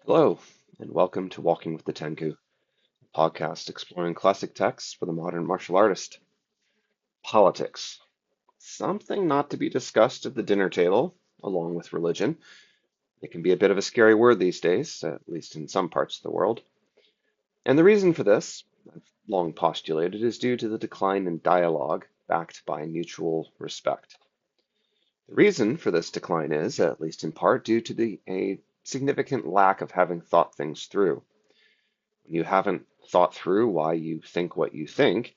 Hello, and welcome to Walking with the Tenku, a podcast exploring classic texts for the modern martial artist. Politics. Something not to be discussed at the dinner table, along with religion. It can be a bit of a scary word these days, at least in some parts of the world. And the reason for this, I've long postulated, is due to the decline in dialogue backed by mutual respect. The reason for this decline is, at least in part, due to a significant lack of having thought things through. When you haven't thought through why you think what you think,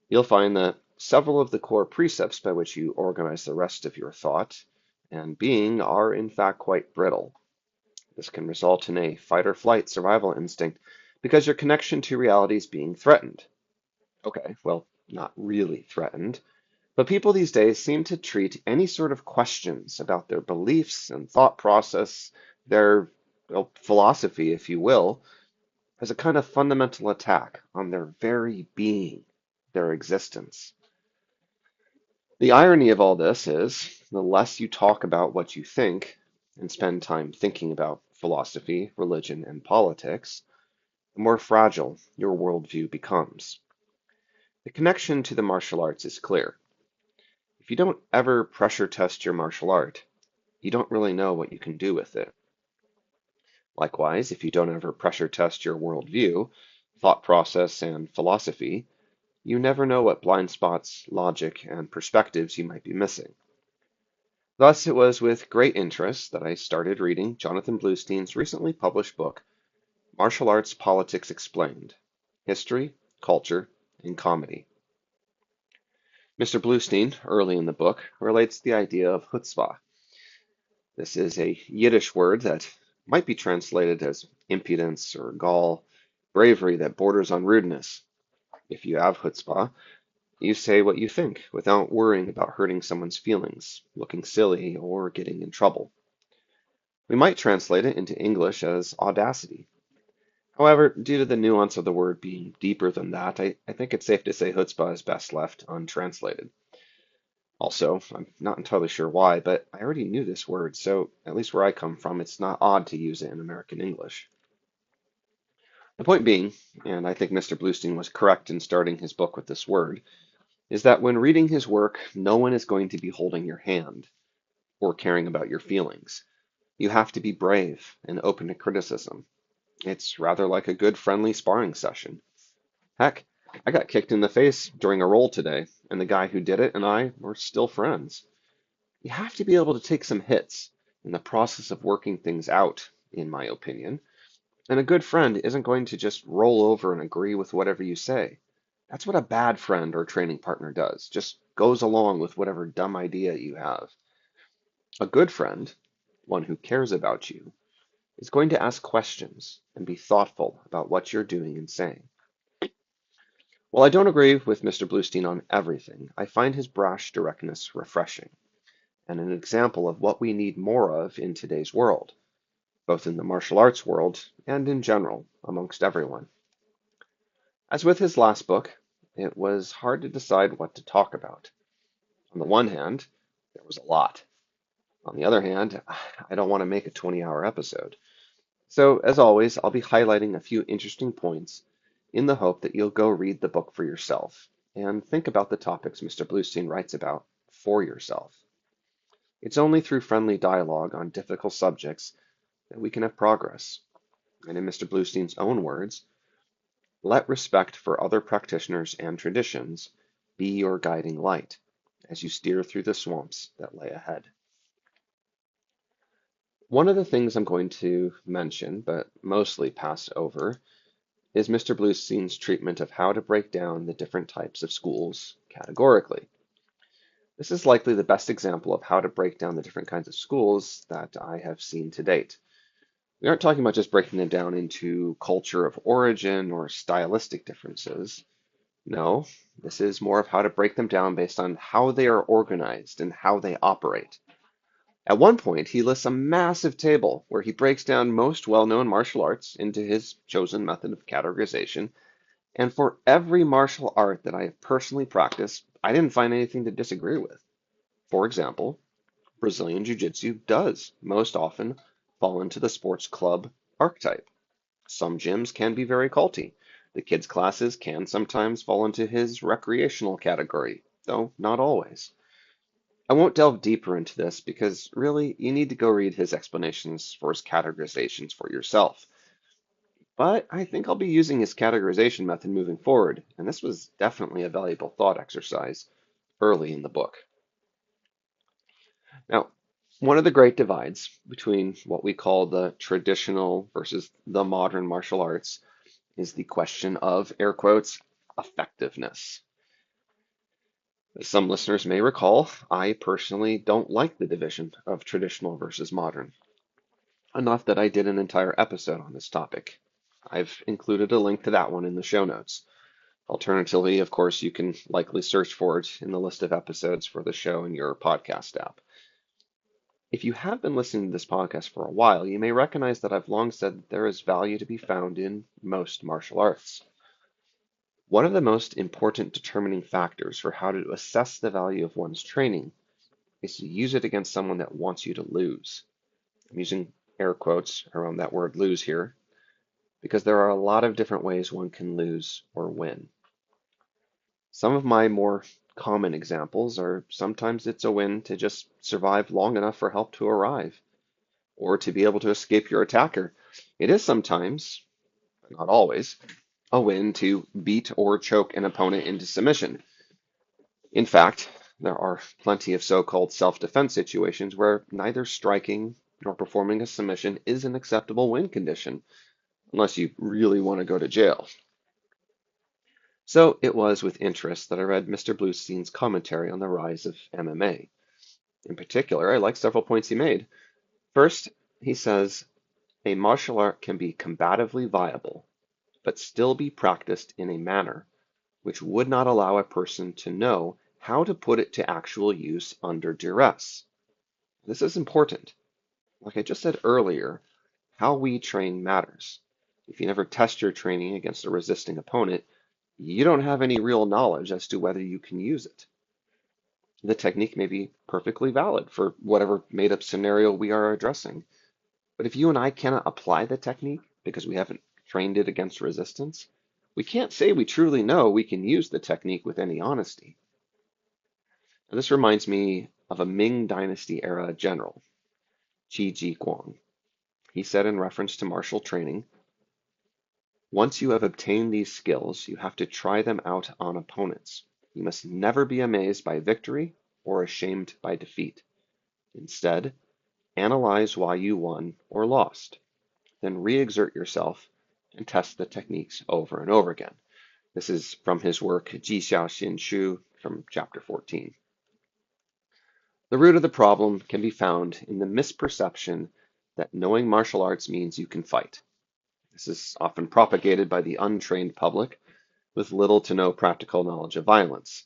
you'll find that several of the core precepts by which you organize the rest of your thought and being are in fact quite brittle. This can result in a fight or flight survival instinct because your connection to reality is being threatened. Okay, well, not really threatened, but people these days seem to treat any sort of questions about their beliefs and thought process, their philosophy, if you will, as a kind of fundamental attack on their very being, their existence. The irony of all this is the less you talk about what you think and spend time thinking about philosophy, religion, and politics, the more fragile your worldview becomes. The connection to the martial arts is clear. If you don't ever pressure test your martial art, you don't really know what you can do with it. Likewise, if you don't ever pressure test your worldview, thought process, and philosophy, you never know what blind spots, logic, and perspectives you might be missing. Thus, it was with great interest that I started reading Jonathan Bluestein's recently published book, Martial Arts Politics Explained: History, Culture, and Comedy. Mr. Bluestein, early in the book, relates the idea of chutzpah. This is a Yiddish word that might be translated as impudence or gall, bravery that borders on rudeness. If you have chutzpah, you say what you think without worrying about hurting someone's feelings, looking silly, or getting in trouble. We might translate it into English as audacity. However, due to the nuance of the word being deeper than that, I think it's safe to say chutzpah is best left untranslated. Also, I'm not entirely sure why, but I already knew this word, so at least where I come from, it's not odd to use it in American English. The point being, and I think Mr. Bluestein was correct in starting his book with this word, is that when reading his work, no one is going to be holding your hand or caring about your feelings. You have to be brave and open to criticism. It's rather like a good friendly sparring session. Heck, I got kicked in the face during a roll today, and the guy who did it and I are still friends. You have to be able to take some hits in the process of working things out, in my opinion. And a good friend isn't going to just roll over and agree with whatever you say. That's what a bad friend or training partner does, just goes along with whatever dumb idea you have. A good friend, one who cares about you, is going to ask questions and be thoughtful about what you're doing and saying. While I don't agree with Mr. Bluestein on everything, I find his brash directness refreshing and an example of what we need more of in today's world, both in the martial arts world and in general amongst everyone. As with his last book, it was hard to decide what to talk about. On the one hand, there was a lot. On the other hand, I don't want to make a 20-hour episode. So, as always, I'll be highlighting a few interesting points in the hope that you'll go read the book for yourself and think about the topics Mr. Bluestein writes about for yourself. It's only through friendly dialogue on difficult subjects that we can have progress. And in Mr. Bluestein's own words, let respect for other practitioners and traditions be your guiding light as you steer through the swamps that lay ahead. One of the things I'm going to mention, but mostly pass over, is Mr. Bluestein's treatment of how to break down the different types of schools categorically. This is likely the best example of how to break down the different kinds of schools that I have seen to date. We aren't talking about just breaking them down into culture of origin or stylistic differences. No, this is more of how to break them down based on how they are organized and how they operate. At one point, he lists a massive table where he breaks down most well-known martial arts into his chosen method of categorization, and for every martial art that I have personally practiced, I didn't find anything to disagree with. For example, Brazilian Jiu-Jitsu does most often fall into the sports club archetype. Some gyms can be very culty. The kids' classes can sometimes fall into his recreational category, though not always. I won't delve deeper into this because really you need to go read his explanations for his categorizations for yourself. But I think I'll be using his categorization method moving forward, and this was definitely a valuable thought exercise early in the book. Now, one of the great divides between what we call the traditional versus the modern martial arts is the question of, air quotes, effectiveness. As some listeners may recall, I personally don't like the division of traditional versus modern, enough that I did an entire episode on this topic. I've included a link to that one in the show notes. Alternatively, of course, you can likely search for it in the list of episodes for the show in your podcast app. If you have been listening to this podcast for a while, you may recognize that I've long said that there is value to be found in most martial arts. One of the most important determining factors for how to assess the value of one's training is to use it against someone that wants you to lose. I'm using air quotes around that word lose here because there are a lot of different ways one can lose or win. Some of my more common examples are sometimes it's a win to just survive long enough for help to arrive, or to be able to escape your attacker. It is sometimes, but not always, a win to beat or choke an opponent into submission. In fact, there are plenty of so-called self-defense situations where neither striking nor performing a submission is an acceptable win condition, unless you really want to go to jail. So it was with interest that I read Mr. Bluestein's commentary on the rise of MMA. In particular, I like several points he made. First, he says, a martial art can be combatively viable, but still be practiced in a manner which would not allow a person to know how to put it to actual use under duress. This is important. Like I just said earlier, how we train matters. If you never test your training against a resisting opponent, you don't have any real knowledge as to whether you can use it. The technique may be perfectly valid for whatever made-up scenario we are addressing. But if you and I cannot apply the technique because we haven't trained it against resistance, we can't say we truly know we can use the technique with any honesty. Now, this reminds me of a Ming Dynasty era general, Qi Ji Guang. He said in reference to martial training, once you have obtained these skills, you have to try them out on opponents. You must never be amazed by victory or ashamed by defeat. Instead, analyze why you won or lost. Then re-exert yourself and test the techniques over and over again. This is from his work Ji Xiao Xin Shu from chapter 14. The root of the problem can be found in the misperception that knowing martial arts means you can fight. This is often propagated by the untrained public with little to no practical knowledge of violence.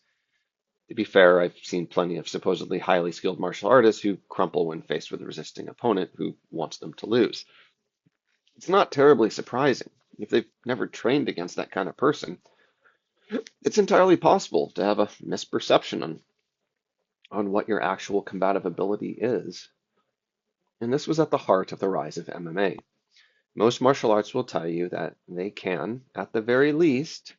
To be fair, I've seen plenty of supposedly highly skilled martial artists who crumple when faced with a resisting opponent who wants them to lose. It's not terribly surprising. If they've never trained against that kind of person, it's entirely possible to have a misperception on what your actual combative ability is. And this was at the heart of the rise of MMA. Most martial arts will tell you that they can, at the very least,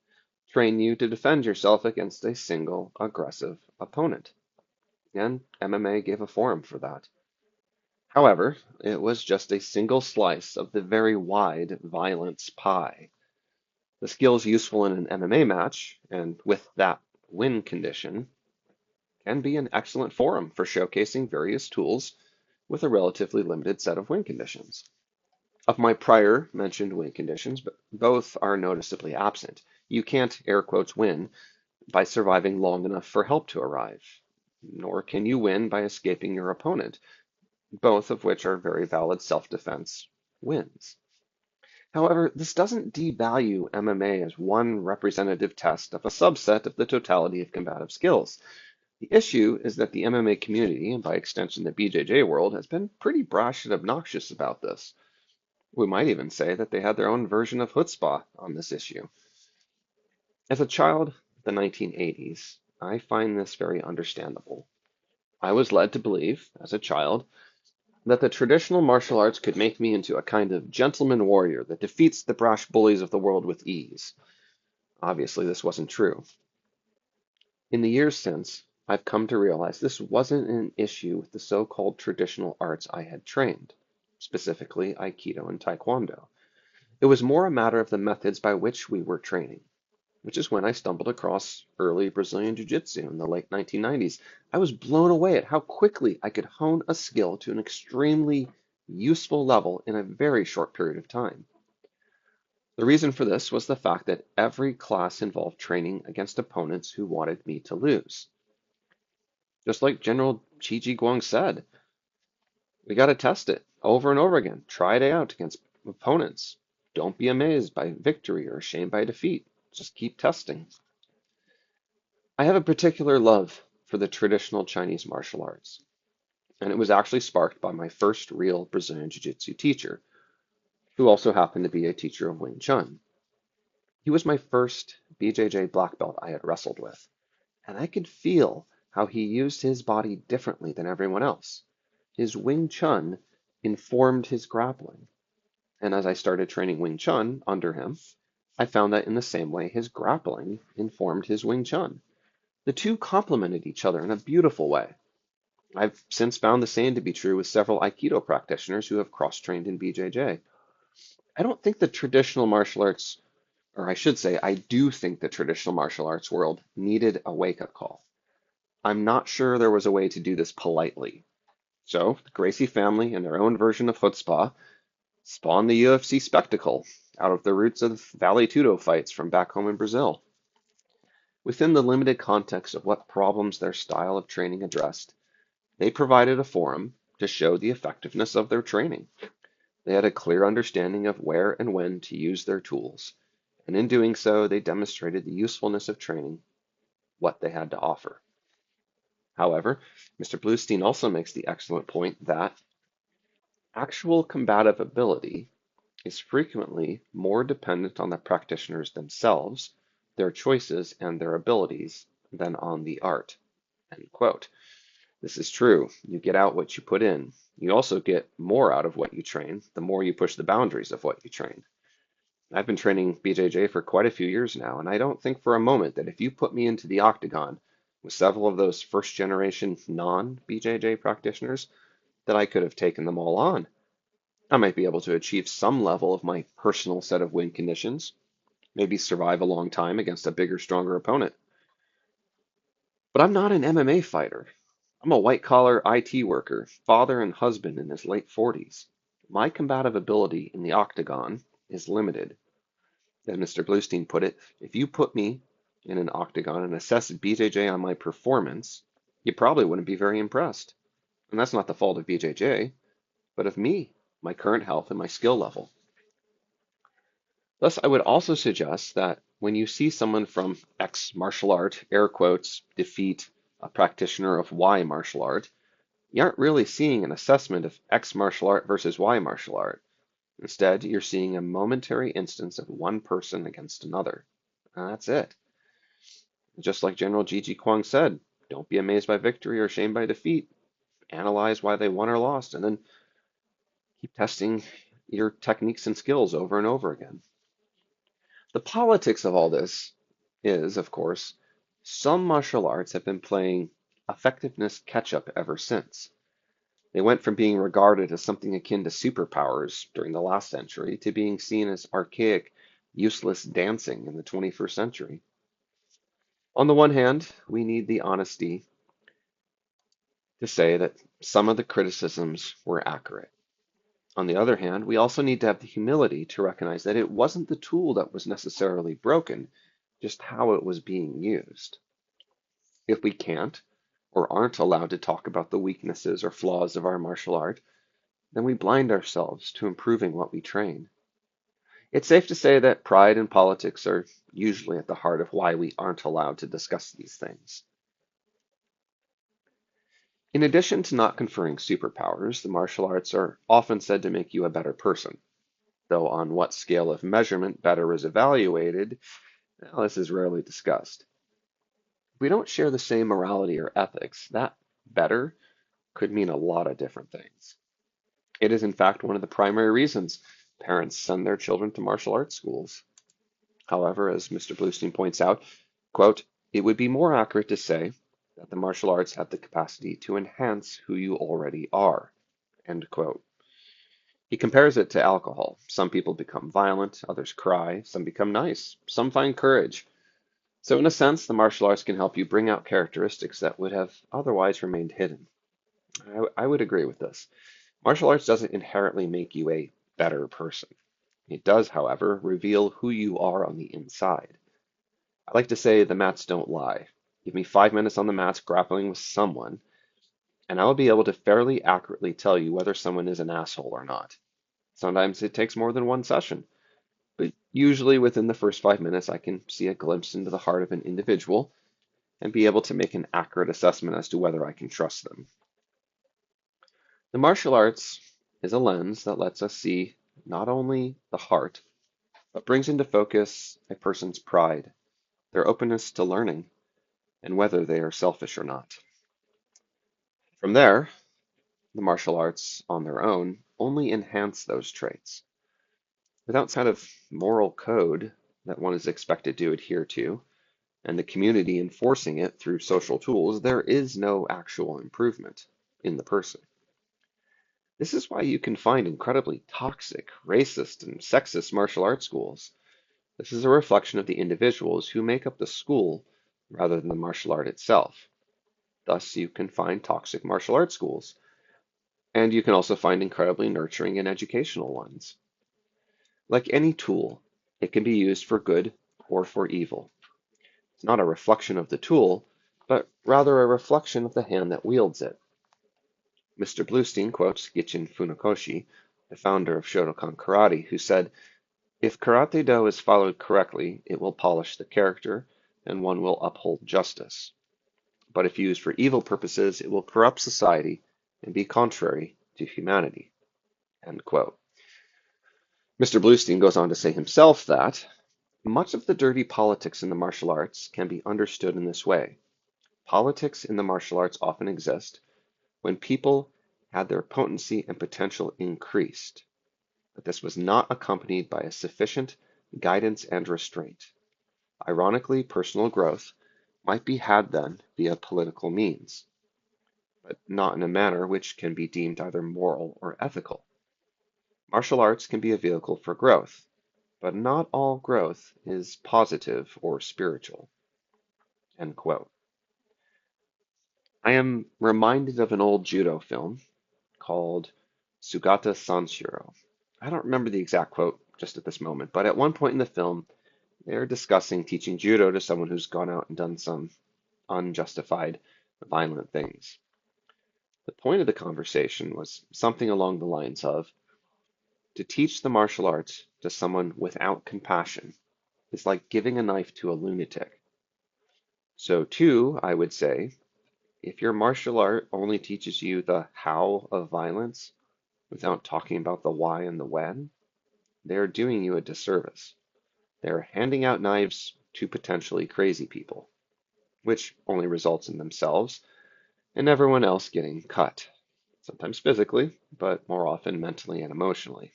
train you to defend yourself against a single aggressive opponent. And MMA gave a forum for that. However, it was just a single slice of the very wide violence pie. The skills useful in an MMA match, and with that win condition, can be an excellent forum for showcasing various tools with a relatively limited set of win conditions. Of my prior mentioned win conditions, but both are noticeably absent. You can't, air quotes, win by surviving long enough for help to arrive, nor can you win by escaping your opponent, both of which are very valid self-defense wins. However, this doesn't devalue MMA as one representative test of a subset of the totality of combative skills. The issue is that the MMA community, and by extension the BJJ world, has been pretty brash and obnoxious about this. We might even say that they had their own version of chutzpah on this issue. As a child of the 1980s, I find this very understandable. I was led to believe, as a child, that the traditional martial arts could make me into a kind of gentleman warrior that defeats the brash bullies of the world with ease. Obviously, this wasn't true. In the years since, I've come to realize this wasn't an issue with the so-called traditional arts I had trained, specifically Aikido and Taekwondo. It was more a matter of the methods by which we were training, which is when I stumbled across early Brazilian Jiu-Jitsu in the late 1990s. I was blown away at how quickly I could hone a skill to an extremely useful level in a very short period of time. The reason for this was the fact that every class involved training against opponents who wanted me to lose. Just like General Chi Guang said, we got to test it over and over again. Try it out against opponents. Don't be amazed by victory or ashamed by defeat. Just keep testing. I have a particular love for the traditional Chinese martial arts, and it was actually sparked by my first real Brazilian Jiu-Jitsu teacher, who also happened to be a teacher of Wing Chun. He was my first BJJ black belt I had wrestled with, and I could feel how he used his body differently than everyone else. His Wing Chun informed his grappling, and as I started training Wing Chun under him, I found that in the same way his grappling informed his Wing Chun. The two complemented each other in a beautiful way. I've since found the same to be true with several Aikido practitioners who have cross-trained in BJJ. I don't think the traditional martial arts, or I should say, I do think the traditional martial arts world needed a wake-up call. I'm not sure there was a way to do this politely. So, the Gracie family, in their own version of chutzpah, spawned the UFC spectacle out of the roots of Vale Tudo fights from back home in Brazil. Within the limited context of what problems their style of training addressed, they provided a forum to show the effectiveness of their training. They had a clear understanding of where and when to use their tools, and in doing so, they demonstrated the usefulness of training, what they had to offer. However, Mr. Bluestein also makes the excellent point that actual combative ability is frequently more dependent on the practitioners themselves, their choices, and their abilities than on the art. End quote. This is true. You get out what you put in. You also get more out of what you train, the more you push the boundaries of what you train. I've been training BJJ for quite a few years now, and I don't think for a moment that if you put me into the octagon with several of those first generation non-BJJ practitioners, that I could have taken them all on. I might be able to achieve some level of my personal set of win conditions, maybe survive a long time against a bigger, stronger opponent. But I'm not an MMA fighter. I'm a white-collar IT worker, father and husband in his late 40s. My combative ability in the octagon is limited. As Mr. Bluestein put it, if you put me in an octagon and assessed BJJ on my performance, you probably wouldn't be very impressed. And that's not the fault of BJJ, but of me, my current health, and my skill level. Thus, I would also suggest that when you see someone from X martial art, air quotes, defeat a practitioner of Y martial art, you aren't really seeing an assessment of X martial art versus Y martial art. Instead, you're seeing a momentary instance of one person against another. And that's it. Just like General Gigi Kwang said, don't be amazed by victory or shamed by defeat. Analyze why they won or lost, and then keep testing your techniques and skills over and over again. The politics of all this is, of course, some martial arts have been playing effectiveness catch-up ever since. They went from being regarded as something akin to superpowers during the last century to being seen as archaic, useless dancing in the 21st century. On the one hand, we need the honesty to say that some of the criticisms were accurate. On the other hand, we also need to have the humility to recognize that it wasn't the tool that was necessarily broken, just how it was being used. If we can't or aren't allowed to talk about the weaknesses or flaws of our martial art, then we blind ourselves to improving what we train. It's safe to say that pride and politics are usually at the heart of why we aren't allowed to discuss these things. In addition to not conferring superpowers, the martial arts are often said to make you a better person, though on what scale of measurement better is evaluated, well, this is rarely discussed. If we don't share the same morality or ethics, that better could mean a lot of different things. It is, in fact, one of the primary reasons parents send their children to martial arts schools. However, as Mr. Bluestein points out, quote, it would be more accurate to say that the martial arts have the capacity to enhance who you already are, end quote. He compares it to alcohol. Some people become violent, others cry, some become nice, some find courage. So in a sense, the martial arts can help you bring out characteristics that would have otherwise remained hidden. I would agree with this. Martial arts doesn't inherently make you a better person. It does, however, reveal who you are on the inside. I like to say the mats don't lie. Give me 5 minutes on the mats grappling with someone, and I'll be able to fairly accurately tell you whether someone is an asshole or not. Sometimes it takes more than one session, but usually within the first 5 minutes, I can see a glimpse into the heart of an individual and be able to make an accurate assessment as to whether I can trust them. The martial arts is a lens that lets us see not only the heart, but brings into focus a person's pride, their openness to learning, and whether they are selfish or not. From there, the martial arts on their own only enhance those traits. Without kind of moral code that one is expected to adhere to, and the community enforcing it through social tools, there is no actual improvement in the person. This is why you can find incredibly toxic, racist, and sexist martial arts schools. This is a reflection of the individuals who make up the school rather than the martial art itself. Thus, you can find toxic martial arts schools, and you can also find incredibly nurturing and educational ones. Like any tool, it can be used for good or for evil. It's not a reflection of the tool, but rather a reflection of the hand that wields it. Mr. Bluestein quotes Gichin Funakoshi, the founder of Shotokan Karate, who said, if Karate Do is followed correctly, it will polish the character and one will uphold justice. But if used for evil purposes, it will corrupt society and be contrary to humanity. End quote. Mr. Bluestein goes on to say himself that much of the dirty politics in the martial arts can be understood in this way. Politics in the martial arts often exist when people had their potency and potential increased, but this was not accompanied by a sufficient guidance and restraint. Ironically, personal growth might be had then via political means, but not in a manner which can be deemed either moral or ethical. Martial arts can be a vehicle for growth, but not all growth is positive or spiritual. End quote. I am reminded of an old judo film called Sugata Sanshiro. I don't remember the exact quote just at this moment, but at one point in the film, they're discussing teaching judo to someone who's gone out and done some unjustified violent things. The point of the conversation was something along the lines of to teach the martial arts to someone without compassion is like giving a knife to a lunatic. So, too, I would say, if your martial art only teaches you the how of violence without talking about the why and the when, they're doing you a disservice. They're handing out knives to potentially crazy people, which only results in themselves and everyone else getting cut, sometimes physically, but more often mentally and emotionally.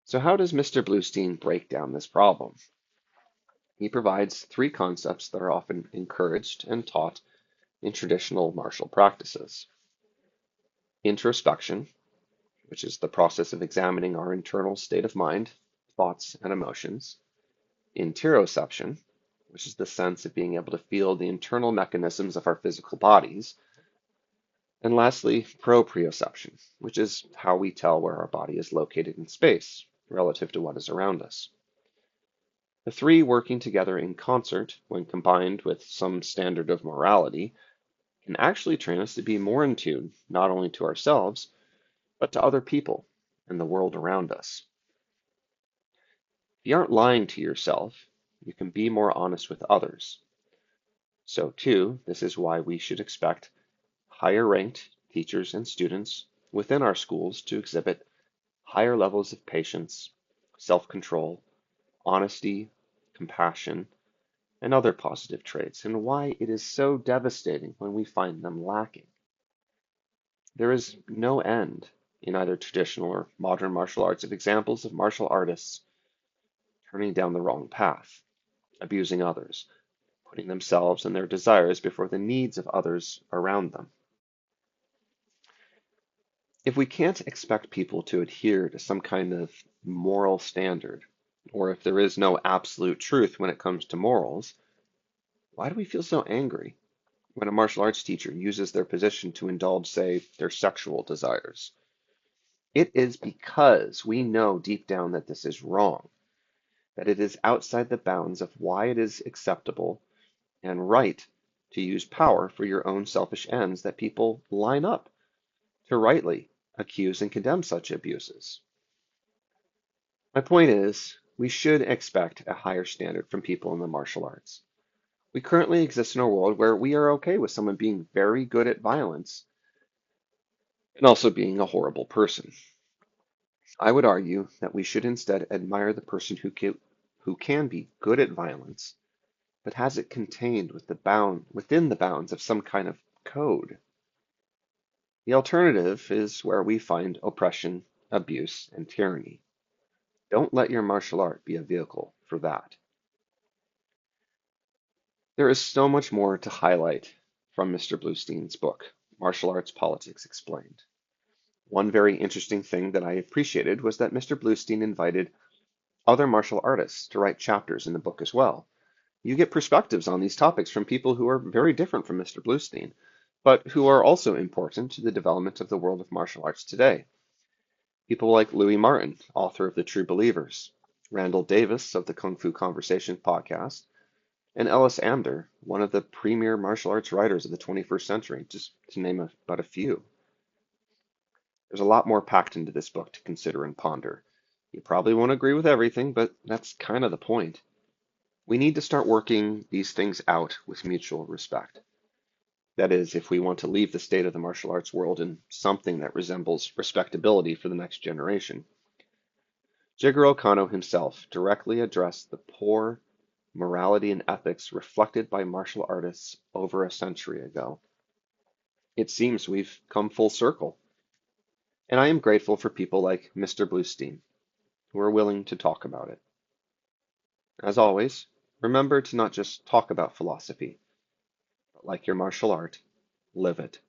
So, how does Mr. Bluestein break down this problem? He provides three concepts that are often encouraged and taught in traditional martial practices: introspection, which is the process of examining our internal state of mind, thoughts, and emotions; interoception, which is the sense of being able to feel the internal mechanisms of our physical bodies; and lastly, proprioception, which is how we tell where our body is located in space relative to what is around us. The three working together in concert, when combined with some standard of morality, can actually train us to be more in tune not only to ourselves, but to other people and the world around us. If you aren't lying to yourself, you can be more honest with others. So, too, this is why we should expect higher ranked teachers and students within our schools to exhibit higher levels of patience, self control, honesty, compassion, and other positive traits, and why it is so devastating when we find them lacking. There is no end in either traditional or modern martial arts of examples of martial artists turning down the wrong path, abusing others, putting themselves and their desires before the needs of others around them. If we can't expect people to adhere to some kind of moral standard, or if there is no absolute truth when it comes to morals, why do we feel so angry when a martial arts teacher uses their position to indulge, say, their sexual desires? It is because we know deep down that this is wrong, that it is outside the bounds of why it is acceptable and right to use power for your own selfish ends that people line up to rightly accuse and condemn such abuses. My point is, we should expect a higher standard from people in the martial arts. We currently exist in a world where we are okay with someone being very good at violence and also being a horrible person. I would argue that we should instead admire the person who can be good at violence, but has it contained within the bounds of some kind of code. The alternative is where we find oppression, abuse, and tyranny. Don't let your martial art be a vehicle for that. There is so much more to highlight from Mr. Bluestein's book, Martial Arts Politics Explained. One very interesting thing that I appreciated was that Mr. Bluestein invited other martial artists to write chapters in the book as well. You get perspectives on these topics from people who are very different from Mr. Bluestein, but who are also important to the development of the world of martial arts today. People like Louis Martin, author of The True Believers, Randall Davis of the Kung Fu Conversation podcast, and Ellis Amder, one of the premier martial arts writers of the 21st century, just to name but a few. There's a lot more packed into this book to consider and ponder. You probably won't agree with everything, but that's kind of the point. We need to start working these things out with mutual respect. That is, if we want to leave the state of the martial arts world in something that resembles respectability for the next generation. Jigoro Kano himself directly addressed the poor morality and ethics reflected by martial artists over a century ago. It seems we've come full circle, and I am grateful for people like Mr. Bluestein who are willing to talk about it. As always, remember to not just talk about philosophy, but like your martial art, live it.